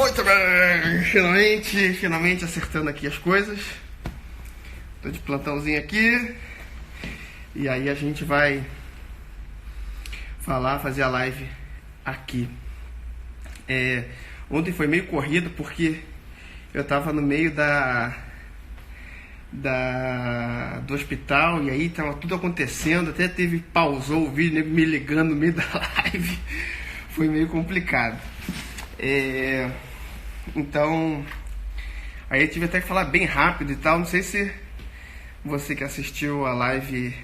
Muito bem, finalmente acertando aqui as coisas. Tô de plantãozinho aqui. E aí a gente vai fazer a live aqui. Ontem foi meio corrido porque eu tava no meio do hospital e aí tava tudo acontecendo, até pausou o vídeo, me ligando no meio da live. Foi meio complicado. Então, aí eu tive até que falar bem rápido e tal. Não sei se você que assistiu a live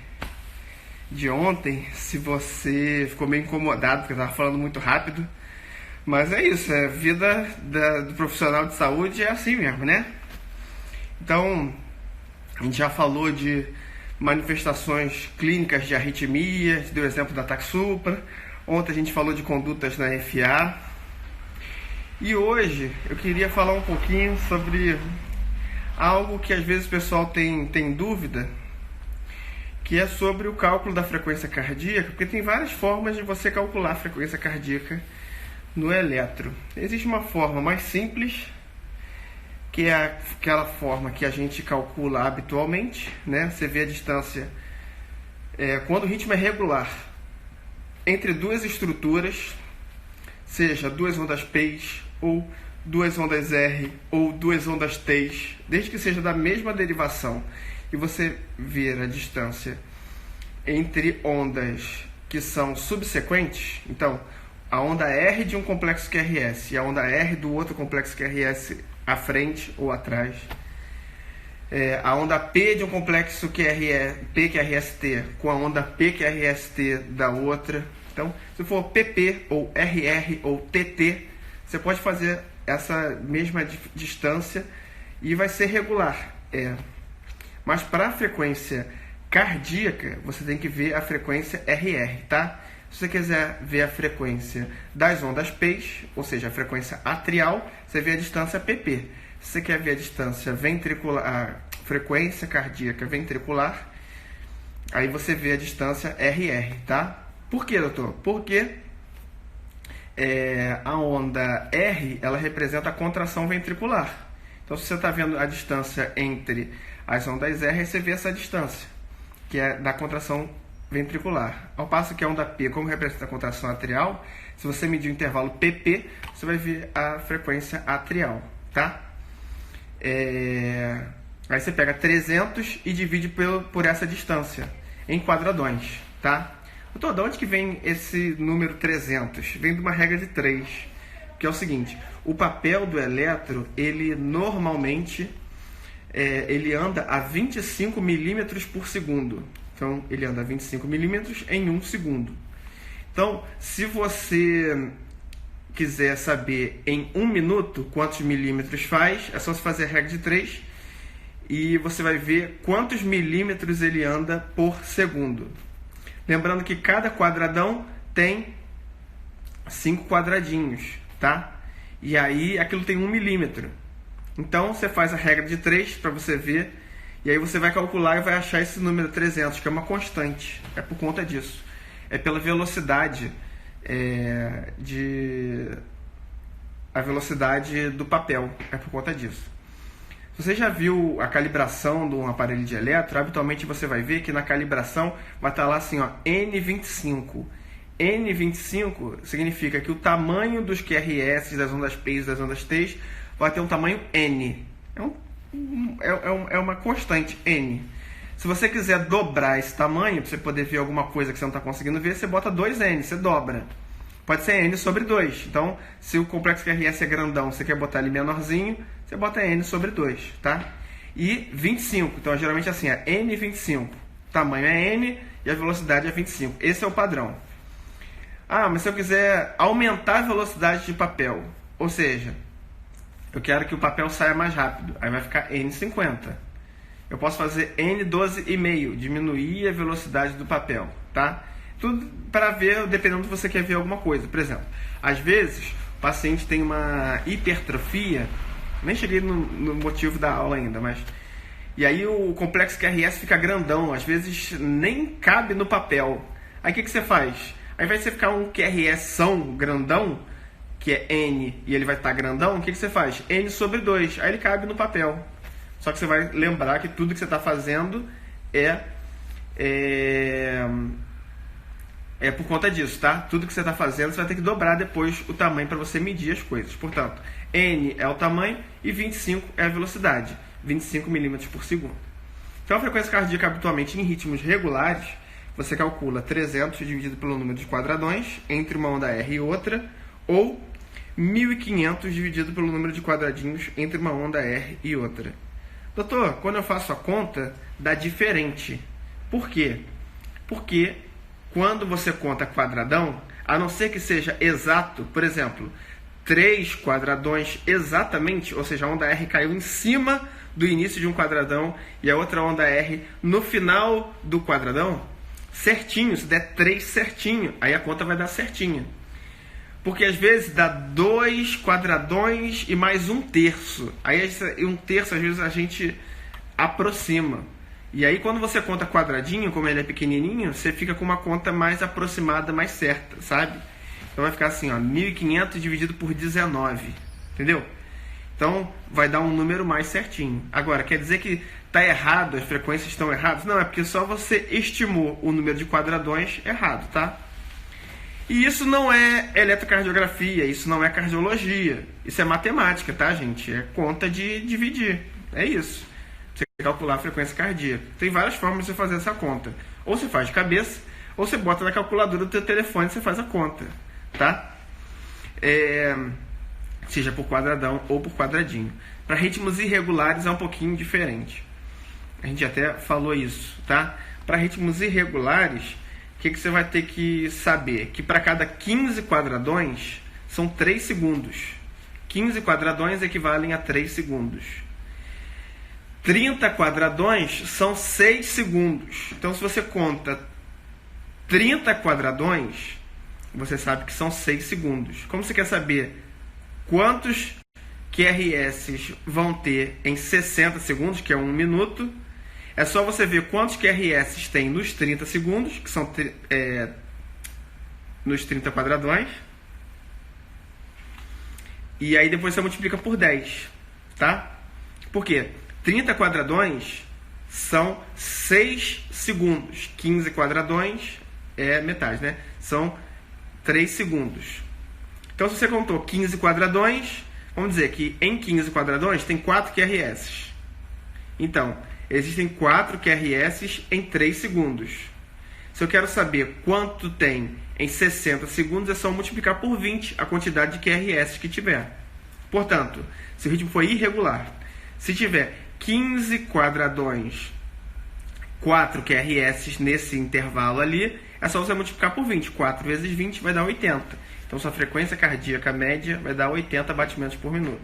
de ontem, se você ficou meio incomodado porque eu tava falando muito rápido. Mas é isso, a vida do profissional de saúde é assim mesmo, né? Então, a gente já falou de manifestações clínicas de arritmia, deu o exemplo da ataque supra. Ontem a gente falou de condutas na FA. E hoje eu queria falar um pouquinho sobre algo que às vezes o pessoal tem dúvida, que é sobre o cálculo da frequência cardíaca, porque tem várias formas de você calcular a frequência cardíaca no eletro. Existe uma forma mais simples, que é aquela forma que a gente calcula habitualmente, né? Você vê a distância quando o ritmo é regular entre duas estruturas, seja duas ondas P's ou duas ondas R ou duas ondas T's, desde que seja da mesma derivação, e você ver a distância entre ondas que são subsequentes. Então, a onda R de um complexo QRS e a onda R do outro complexo QRS à frente ou atrás, a onda P de um complexo PQRST com a onda PQRST da outra. Então, se for PP ou RR ou TT, você pode fazer essa mesma distância e vai ser regular. Mas para a frequência cardíaca, você tem que ver a frequência RR, tá? Se você quiser ver a frequência das ondas P's, ou seja, a frequência atrial, você vê a distância PP. Se você quer ver a distância ventricular, a frequência cardíaca ventricular, aí você vê a distância RR, tá? Por quê, doutor? Porque a onda R, ela representa a contração ventricular. Então, se você está vendo a distância entre as ondas R, você vê essa distância, que é da contração ventricular. Ao passo que a onda P, como representa a contração atrial, se você medir o intervalo PP, você vai ver a frequência atrial, tá? Aí você pega 300 e divide por essa distância em quadradões, tá? Doutor, de onde que vem esse número 300? Vem de uma regra de 3, que é o seguinte: o papel do eletro, ele normalmente ele anda a 25 milímetros por segundo. Então, ele anda a 25 milímetros em 1 segundo. Então, se você quiser saber em 1 minuto quantos milímetros faz, é só você fazer a regra de 3 e você vai ver quantos milímetros ele anda por segundo. Lembrando que cada quadradão tem 5 quadradinhos, tá? E aí aquilo tem 1 milímetro. Então você faz a regra de 3 para você ver, e aí você vai calcular e vai achar esse número 300, que é uma constante. É por conta disso. É pela velocidade a velocidade do papel. É por conta disso. Você já viu a calibração de um aparelho de eletro? Habitualmente você vai ver que na calibração vai estar lá assim, ó, N25. N25 significa que o tamanho dos QRS, das ondas P e das ondas T vai ter um tamanho N. É uma constante, N. Se você quiser dobrar esse tamanho, para você poder ver alguma coisa que você não está conseguindo ver, você bota 2N, você dobra. Pode ser N sobre 2. Então, se o complexo QRS é grandão, você quer botar ele menorzinho, você bota N sobre 2, tá? E 25. Então, geralmente é assim, é N25. O tamanho é N e a velocidade é 25. Esse é o padrão. Ah, mas se eu quiser aumentar a velocidade de papel, ou seja, eu quero que o papel saia mais rápido, aí vai ficar N50. Eu posso fazer N12,5, diminuir a velocidade do papel, tá? Tudo para ver, dependendo se você quer ver alguma coisa. Por exemplo, às vezes o paciente tem uma hipertrofia, nem cheguei no motivo da aula ainda, mas... E aí o complexo QRS fica grandão, às vezes nem cabe no papel. Aí o que você faz? Ao invés de você ficar um QRS grandão, que é N, e ele vai estar grandão, o que você faz? N sobre 2, aí ele cabe no papel. Só que você vai lembrar que tudo que você está fazendo é por conta disso, tá? Tudo que você está fazendo, você vai ter que dobrar depois o tamanho para você medir as coisas. Portanto, N é o tamanho e 25 é a velocidade, 25 milímetros por segundo. Então, a frequência cardíaca, habitualmente em ritmos regulares, você calcula 300 dividido pelo número de quadradões entre uma onda R e outra, ou 1.500 dividido pelo número de quadradinhos entre uma onda R e outra. Doutor, quando eu faço a conta, dá diferente. Por quê? Porque quando você conta quadradão, a não ser que seja exato, por exemplo, 3 quadradões exatamente, ou seja, a onda R caiu em cima do início de um quadradão e a outra onda R no final do quadradão, certinho, se der 3 certinho, aí a conta vai dar certinha. Porque às vezes dá 2 quadradões e mais 1/3. Aí 1/3 às vezes a gente aproxima. E aí quando você conta quadradinho, como ele é pequenininho, você fica com uma conta mais aproximada, mais certa, sabe? Então vai ficar assim, ó, 1.500 dividido por 19, entendeu? Então vai dar um número mais certinho. Agora, quer dizer que está errado, as frequências estão erradas? Não, é porque só você estimou o número de quadradões errado, tá? E isso não é eletrocardiografia, isso não é cardiologia. Isso é matemática, tá, gente? É conta de dividir. É isso. Você calcular a frequência cardíaca. Tem várias formas de você fazer essa conta. Ou você faz de cabeça, ou você bota na calculadora do teu telefone e você faz a conta, tá? Seja por quadradão ou por quadradinho. Para ritmos irregulares é um pouquinho diferente. A gente até falou isso, tá? Para ritmos irregulares, o que você vai ter que saber? Que para cada 15 quadradões são 3 segundos. 15 quadradões equivalem a 3 segundos. 30 quadradões são 6 segundos. Então, se você conta 30 quadradões, você sabe que são 6 segundos. Como você quer saber quantos QRS vão ter em 60 segundos, que é 1 minuto, é só você ver quantos QRS tem nos 30 segundos, que são nos 30 quadradões, e aí depois você multiplica por 10, tá? Por quê? 30 quadradões são 6 segundos, 15 quadradões é metade, né? São 3 segundos. Então, se você contou 15 quadradões, vamos dizer que em 15 quadradões tem 4 QRS. Então, existem 4 QRS em 3 segundos. Se eu quero saber quanto tem em 60 segundos, é só multiplicar por 20 a quantidade de QRS que tiver. Portanto, se o ritmo for irregular, se tiver 15 quadradões, 4 QRS nesse intervalo ali, é só você multiplicar por 20. 4 vezes 20 vai dar 80. Então, sua frequência cardíaca média vai dar 80 batimentos por minuto.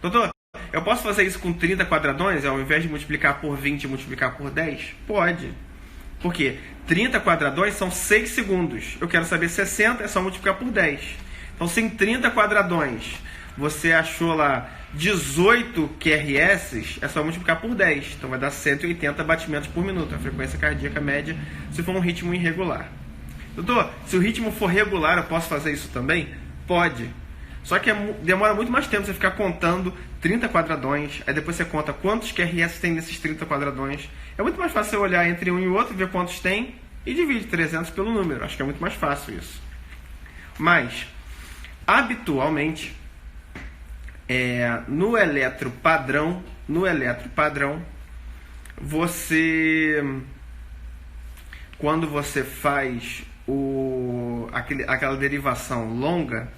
Doutor, eu posso fazer isso com 30 quadradões, ao invés de multiplicar por 20 e multiplicar por 10? Pode. Por quê? 30 quadradões são 6 segundos. Eu quero saber 60, é só multiplicar por 10. Então, se em 30 quadradões você achou lá 18 QRS, é só multiplicar por 10. Então, vai dar 180 batimentos por minuto, a frequência cardíaca média, se for um ritmo irregular. Doutor, se o ritmo for regular, eu posso fazer isso também? Pode. Só que demora muito mais tempo você ficar contando 30 quadradões, aí depois você conta quantos QRS tem nesses 30 quadradões. É muito mais fácil você olhar entre um e o outro, ver quantos tem e divide 300 pelo número. Acho que é muito mais fácil isso. Mas, habitualmente, no eletropadrão, quando você faz aquela derivação longa,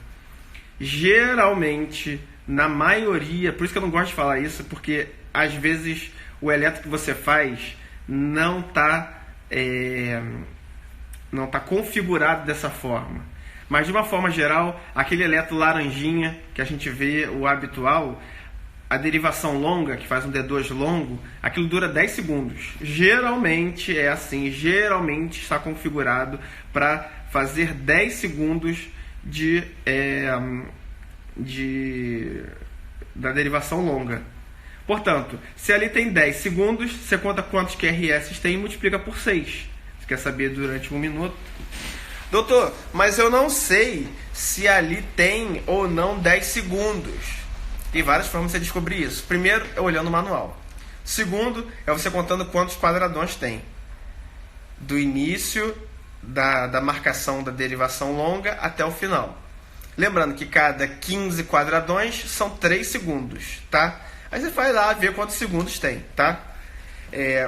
geralmente, na maioria, por isso que eu não gosto de falar isso, porque às vezes o eletro que você faz não está configurado dessa forma. Mas de uma forma geral, aquele eletro laranjinha que a gente vê, o habitual, a derivação longa, que faz um D2 longo, aquilo dura 10 segundos. Geralmente é assim, geralmente está configurado para fazer 10 segundos da derivação longa. Portanto, se ali tem 10 segundos, você conta quantos QRS tem e multiplica por 6. Você quer saber durante 1 minuto? Doutor, mas eu não sei se ali tem ou não 10 segundos. Tem várias formas de você descobrir isso. Primeiro, é olhando o manual. Segundo, é você contando quantos quadradões tem. Do início da marcação da derivação longa até o final. Lembrando que cada 15 quadradões são 3 segundos, tá? Aí você vai lá ver quantos segundos tem, tá?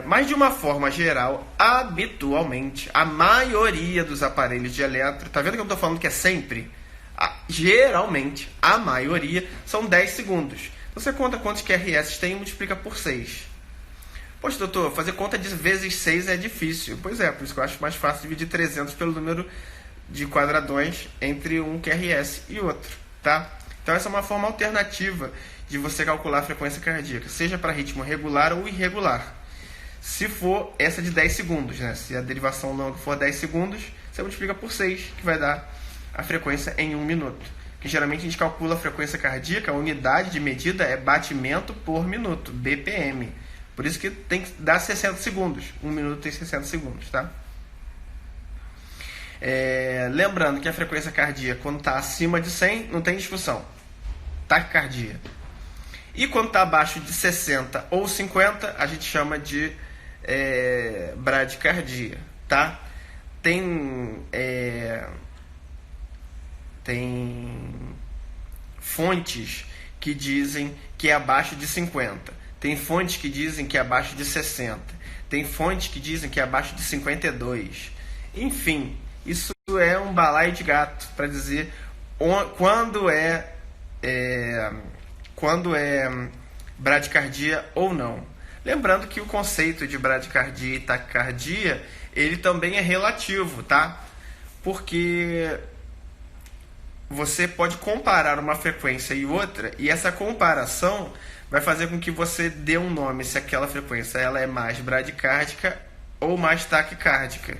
Mas de uma forma geral, habitualmente, a maioria dos aparelhos de eletro, tá vendo que eu estou falando que é sempre? Geralmente, a maioria são 10 segundos. Então você conta quantos QRS tem e multiplica por 6. Poxa, doutor, fazer conta de vezes 6 é difícil. Pois é, por isso que eu acho mais fácil dividir 300 pelo número de quadradões entre um QRS e outro, tá? Então essa é uma forma alternativa de você calcular a frequência cardíaca, seja para ritmo regular ou irregular. Se for essa de 10 segundos, né? Se a derivação longa for 10 segundos, você multiplica por 6, que vai dar a frequência em 1 minuto. Que geralmente a gente calcula a frequência cardíaca, a unidade de medida é batimento por minuto, BPM. Por isso que tem que dar 60 segundos. 1 minuto tem 60 segundos, tá? Lembrando que a frequência cardíaca, quando está acima de 100, não tem discussão. Taquicardia. E quando está abaixo de 60 ou 50, a gente chama de bradicardia, tá? Tem fontes que dizem que é abaixo de 50. Tem fontes que dizem que é abaixo de 60. Tem fontes que dizem que é abaixo de 52. Enfim, isso é um balaio de gato para dizer quando é bradicardia ou não. Lembrando que o conceito de bradicardia e taquicardia, ele também é relativo, tá? Porque você pode comparar uma frequência e outra, e essa comparação vai fazer com que você dê um nome se aquela frequência ela é mais bradicárdica ou mais taquicárdica,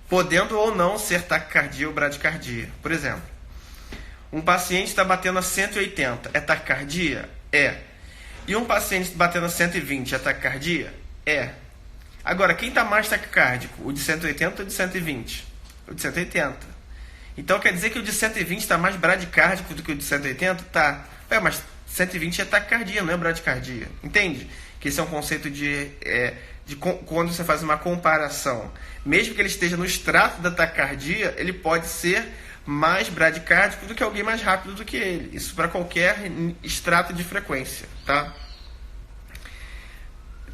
podendo ou não ser taquicardia ou bradicardia. Por exemplo, um paciente está batendo a 180, é taquicardia? É. E um paciente batendo a 120, é taquicardia? É. Agora, quem está mais taquicárdico? O de 180 ou o de 120? O de 180. Então quer dizer que o de 120 está mais bradicárdico do que o de 180? Tá. Mas 120 é taquicardia, não é bradicardia. Entende? Que esse é um conceito de quando você faz uma comparação. Mesmo que ele esteja no extrato da taquicardia, ele pode ser mais bradicárdico do que alguém mais rápido do que ele. Isso para qualquer extrato de frequência, tá?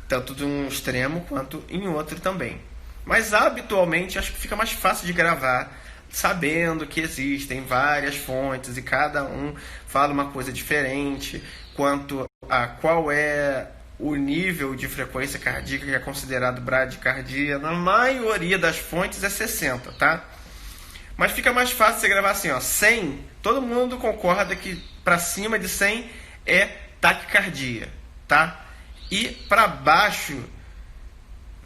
Tanto de um extremo quanto em outro também. Mas habitualmente acho que fica mais fácil de gravar sabendo que existem várias fontes e cada um fala uma coisa diferente quanto a qual é o nível de frequência cardíaca que é considerado bradicardia. Na maioria das fontes é 60, tá? Mas fica mais fácil você gravar assim, ó, 100, todo mundo concorda que para cima de 100 é taquicardia, tá? E para baixo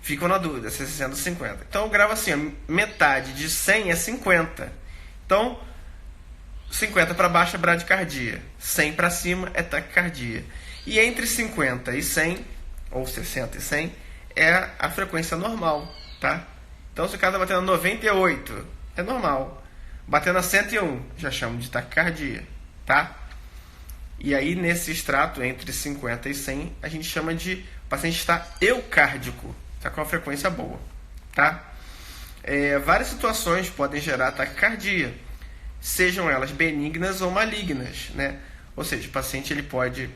ficam na dúvida, 60 ou 50. Então eu gravo assim, ó, metade de 100 é 50. Então 50 para baixo é bradicardia, 100 para cima é taquicardia. E entre 50 e 100, ou 60 e 100, é a frequência normal, tá? Então se o cara está batendo 98, é normal. Batendo a 101, já chamo de taquicardia, tá? E aí, nesse extrato, entre 50 e 100, a gente chama de o paciente está eucárdico, está com uma frequência boa, tá? Várias situações podem gerar taquicardia, sejam elas benignas ou malignas, né? Ou seja, o paciente ele pode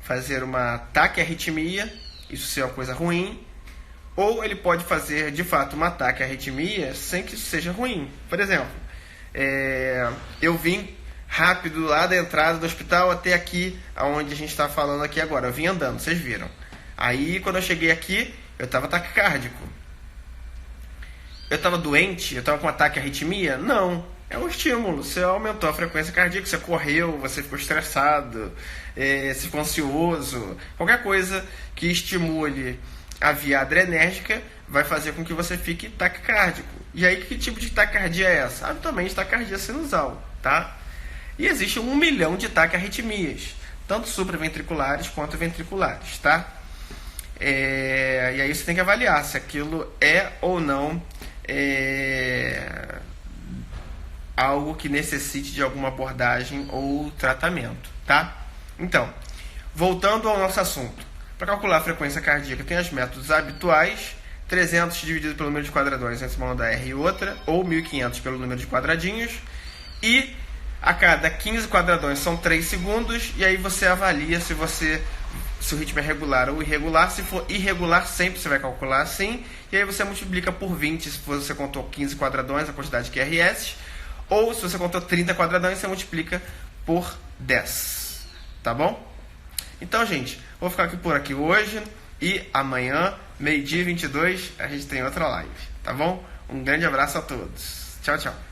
fazer uma taquiarritmia, isso ser uma coisa ruim, ou ele pode fazer, de fato, uma taquiarritmia sem que isso seja ruim. Por exemplo, eu vim rápido lá da entrada do hospital até aqui, onde a gente está falando aqui agora. Eu vim andando, vocês viram. Aí, quando eu cheguei aqui, eu estava taquicárdico. Eu estava doente? Eu estava com ataque à arritmia? Não. É um estímulo. Você aumentou a frequência cardíaca, você correu, você ficou estressado, você ficou ansioso. Qualquer coisa que estimule a via adrenérgica vai fazer com que você fique taquicárdico. E aí, que tipo de taquicardia é essa? Habitualmente, taquicardia sinusal, tá? E existe 1 milhão de taquiarritmias, tanto supraventriculares quanto ventriculares, tá? E aí você tem que avaliar se aquilo é ou não algo que necessite de alguma abordagem ou tratamento, tá? Então, voltando ao nosso assunto. Para calcular a frequência cardíaca tem os métodos habituais, 300 dividido pelo número de quadradões entre uma onda R e outra, ou 1500 pelo número de quadradinhos, e a cada 15 quadradões são 3 segundos, e aí você avalia se o ritmo é regular ou irregular. Se for irregular, sempre você vai calcular assim, e aí você multiplica por 20 se você contou 15 quadradões, a quantidade de QRS, ou se você contou 30 quadradões, você multiplica por 10, tá bom? Então, gente, vou ficar aqui por aqui hoje, e amanhã, meio-dia 22, a gente tem outra live, tá bom? Um grande abraço a todos. Tchau, tchau.